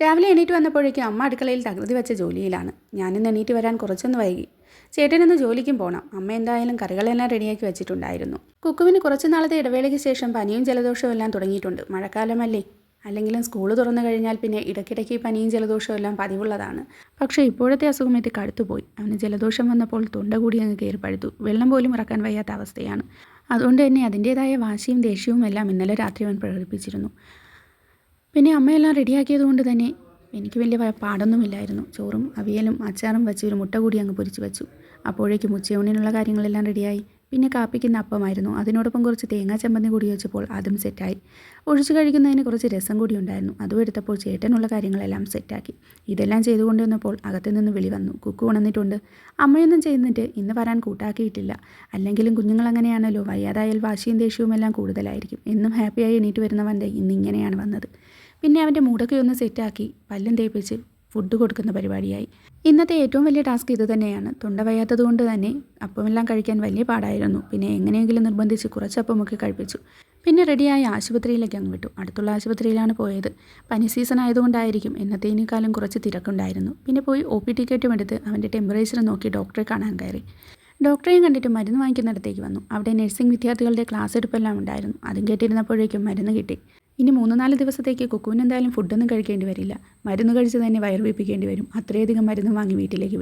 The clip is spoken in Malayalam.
രാവിലെ എണീറ്റ് വന്നപ്പോഴേക്കും അമ്മ അടുക്കളയിൽ തകൃതി വെച്ച ജോലിയിലാണ്. ഞാനിന്ന് എണീറ്റ് വരാൻ കുറച്ചൊന്ന് വൈകി. ചേട്ടനിന്ന് ജോലിക്കും പോകണം. അമ്മ എന്തായാലും കറികളെല്ലാം റെഡിയാക്കി വെച്ചിട്ടുണ്ടായിരുന്നു. കുക്കുവിന് കുറച്ച് നാളത്തെ ഇടവേളയ്ക്ക് ശേഷം പനിയും ജലദോഷവും എല്ലാം തുടങ്ങിയിട്ടുണ്ട്. മഴക്കാലമല്ലേ, അല്ലെങ്കിലും സ്കൂൾ തുറന്നു കഴിഞ്ഞാൽ പിന്നെ ഇടയ്ക്കിടയ്ക്ക് പനിയും ജലദോഷവും എല്ലാം പതിവുള്ളതാണ്. പക്ഷേ ഇപ്പോഴത്തെ അസുഖം എത്തി കടുത്തുപോയി. അവന് ജലദോഷം വന്നപ്പോൾ തൊണ്ട കൂടി അങ്ങ് കയറി പഴുത്തു. വെള്ളം പോലും ഇറക്കാൻ വയ്യാത്ത അവസ്ഥയാണ്. അതുകൊണ്ട് തന്നെ അതിൻ്റേതായ വാശിയും ദേഷ്യവും എല്ലാം ഇന്നലെ രാത്രി അവൻ പ്രകടിപ്പിച്ചിരുന്നു. പിന്നെ അമ്മയെല്ലാം റെഡിയാക്കിയത് കൊണ്ട് തന്നെ എനിക്ക് വലിയ പാടൊന്നുമില്ലായിരുന്നു. ചോറും അവിയലും അച്ചാറും വെച്ച് ഒരു മുട്ട കൂടി അങ്ങ് പൊരിച്ച് വെച്ചു. അപ്പോഴേക്കും ഉച്ചയൂണിനുള്ള കാര്യങ്ങളെല്ലാം റെഡിയായി. പിന്നെ കാപ്പിക്കുന്ന അപ്പമായിരുന്നു. അതിനോടൊപ്പം കുറച്ച് തേങ്ങാ ചമ്മന്തി കൂടി വെച്ചപ്പോൾ അതും സെറ്റായി. ഒഴിച്ചു കഴിക്കുന്നതിന് കുറച്ച് രസം കൂടി ഉണ്ടായിരുന്നു. അതും എടുത്തപ്പോൾ ചേട്ടനുള്ള കാര്യങ്ങളെല്ലാം സെറ്റാക്കി. ഇതെല്ലാം ചെയ്തുകൊണ്ടിരുന്നപ്പോൾ അകത്തു നിന്ന് വിളി വന്നു. കുക്കു ഉണർന്നിട്ടുണ്ട്. അമ്മയൊന്നും ചെയ്യുന്നിട്ട് ഇന്ന് വരാൻ കൂട്ടാക്കിയിട്ടില്ല. അല്ലെങ്കിലും കുഞ്ഞുങ്ങൾ അങ്ങനെയാണല്ലോ, വയ്യാതായാൽ വാശിയും ദേഷ്യവും എല്ലാം കൂടുതലായിരിക്കും. എന്നും ഹാപ്പിയായി എണീറ്റ് വരുന്നവൻ്റെ ഇന്ന് ഇങ്ങനെയാണ് വന്നത്. പിന്നെ അവൻ്റെ മൂടൊക്കെ ഒന്ന് സെറ്റാക്കി പല്ലും തേപ്പിച്ച് ഫുഡ് കൊടുക്കുന്ന പരിപാടിയായി. ഇന്നത്തെ ഏറ്റവും വലിയ ടാസ്ക് ഇത് തന്നെയാണ്. തൊണ്ട വയ്യാത്തത് കൊണ്ട് തന്നെ അപ്പമെല്ലാം കഴിക്കാൻ വലിയ പാടായിരുന്നു. പിന്നെ എങ്ങനെയെങ്കിലും നിർബന്ധിച്ച് കുറച്ചപ്പമൊക്കെ കഴിപ്പിച്ചു. പിന്നെ റെഡിയായി ആശുപത്രിയിലേക്ക് അങ്ങ് വിട്ടു. അടുത്തുള്ള ആശുപത്രിയിലാണ് പോയത്. പനി സീസൺ ആയതുകൊണ്ടായിരിക്കും എന്നത്തേനേക്കാളും കുറച്ച് തിരക്കുണ്ടായിരുന്നു. പിന്നെ പോയി OP ടിക്കറ്റും എടുത്ത് അവൻ്റെ ടെമ്പറേച്ചർ നോക്കി ഡോക്ടറെ കാണാൻ കയറി. ഡോക്ടറെയും കണ്ടിട്ട് മരുന്ന് വാങ്ങിക്കുന്നിടത്തേക്ക് വന്നു. അവിടെ നഴ്സിംഗ് വിദ്യാർത്ഥികളുടെ ക്ലാസ് എടുപ്പെല്ലാം ഉണ്ടായിരുന്നു. അതും കേട്ടിരുന്നപ്പോഴേക്കും മരുന്ന് കിട്ടി. ഇനി 3-4 ദിവസത്തേക്ക് കുക്കുവിന് എന്തായാലും ഫുഡൊന്നും കഴിക്കേണ്ടി വരില്ല. മരുന്ന് കഴിച്ച് തന്നെ വയറുവെപ്പിക്കേണ്ടി വരും. അത്രയധികം മരുന്ന് വാങ്ങി വീട്ടിലേക്ക് വിട്ടു.